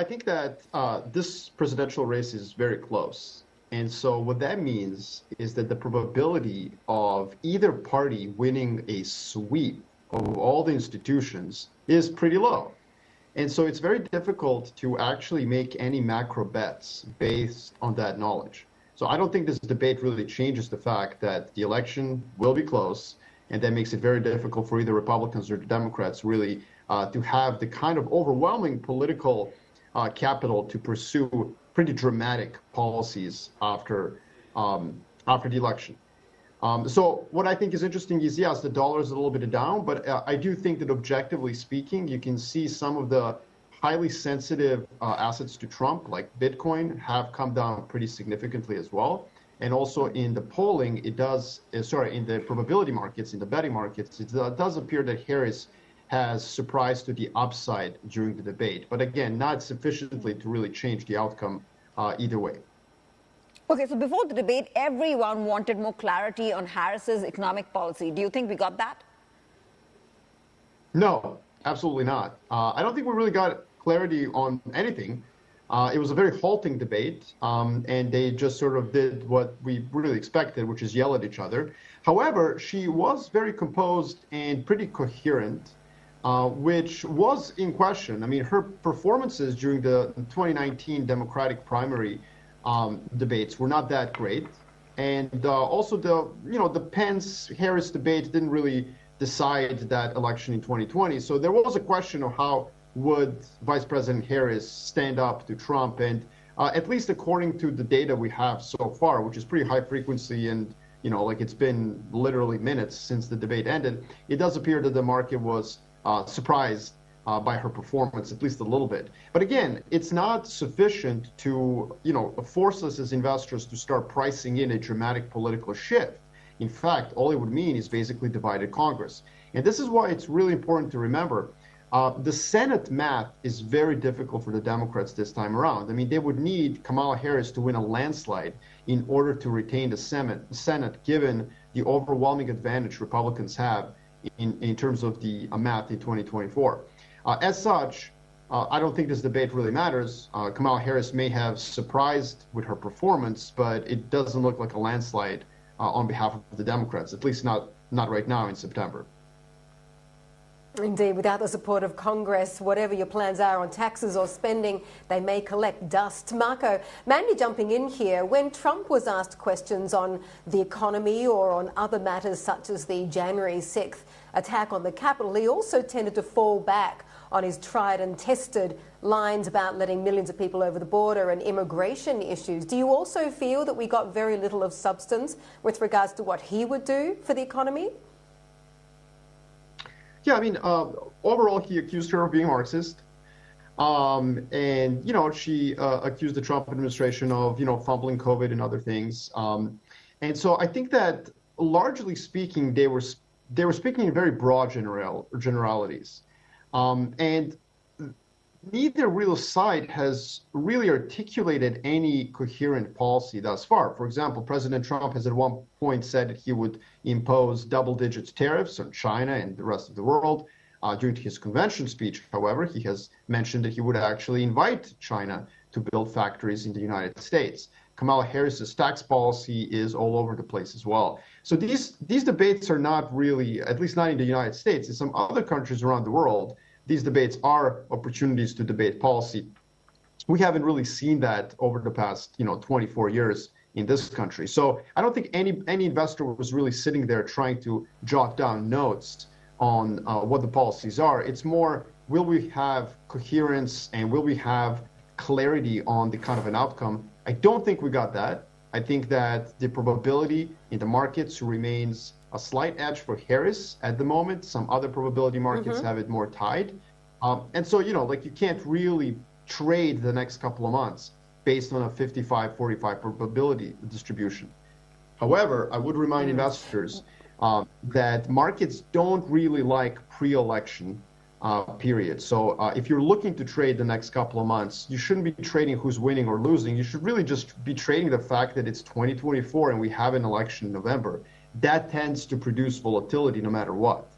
I think that this presidential race is very close. And so what that means is that the probability of either party winning a sweep of all the institutions is pretty low. And so it's very difficult to actually make any macro bets based on that knowledge. So I don't think this debate really changes the fact that the election will be close, and that makes it very difficult for either Republicans or Democrats really to have the kind of overwhelming political capital to pursue pretty dramatic policies after the election. So what I think is interesting is, yes, the dollar is a little bit down, but I do think that objectively speaking, you can see some of the highly sensitive assets to Trump, like Bitcoin, have come down pretty significantly as well. And also in the polling, it does, in the probability markets, in the betting markets, it does appear that Harris has surprised to the upside during the debate. But again, not sufficiently to really change the outcome either way. Okay, so before the debate, everyone wanted more clarity on Harris's economic policy. Do you think we got that? No, absolutely not. I don't think we really got clarity on anything. It was a very halting debate, and they just sort of did what we really expected, which is yell at each other. However, she was very composed and pretty coherent, which was in question. I mean, her performances during the 2019 Democratic primary debates were not that great, and also the Pence-Harris debate didn't really decide that election in 2020. So there was a question of how would Vice President Harris stand up to Trump, and at least according to the data we have so far, which is pretty high frequency, and it's been literally minutes since the debate ended, it does appear that the market was surprised by her performance, at least a little bit. But again, it's not sufficient to, force us as investors to start pricing in a dramatic political shift. In fact, all it would mean is basically divided Congress. And this is why it's really important to remember the Senate math is very difficult for the Democrats this time around. I mean, they would need Kamala Harris to win a landslide in order to retain the Senate, given the overwhelming advantage Republicans have in terms of the math in 2024. As such, I don't think this debate really matters. Kamala Harris may have surprised with her performance, but it doesn't look like a landslide on behalf of the Democrats, at least not right now in September. Indeed, without the support of Congress, whatever your plans are on taxes or spending, they may collect dust. Marko, Mandy jumping in here, when Trump was asked questions on the economy or on other matters such as the January 6th attack on the Capitol, he also tended to fall back on his tried and tested lines about letting millions of people over the border and immigration issues. Do you also feel that we got very little of substance with regards to what he would do for the economy? Yeah, I mean, overall, he accused her of being Marxist. And, she accused the Trump administration of, fumbling COVID and other things. And so I think that, largely speaking, they were speaking in very broad generalities. And neither real side has really articulated any coherent policy thus far. For example, President Trump has at one point said that he would impose double-digit tariffs on China and the rest of the world. During his convention speech, however, he has mentioned that he would actually invite China to build factories in the United States. Kamala Harris's tax policy is all over the place as well. So these debates are not really, at least not in the United States, in some other countries around the world, these debates are opportunities to debate policy. We haven't really seen that over the past, 24 years in this country. So I don't think any investor was really sitting there trying to jot down notes on what the policies are. It's more, will we have coherence and will we have clarity on the kind of an outcome? I don't think we got that. I think that the probability in the markets remains a slight edge for Harris at the moment. Some other probability markets have it more tied. And so, you can't really trade the next couple of months based on a 55-45 probability distribution. However, I would remind investors that markets don't really like pre-election period. So if you're looking to trade the next couple of months, you shouldn't be trading who's winning or losing. You should really just be trading the fact that it's 2024 and we have an election in November. That tends to produce volatility no matter what.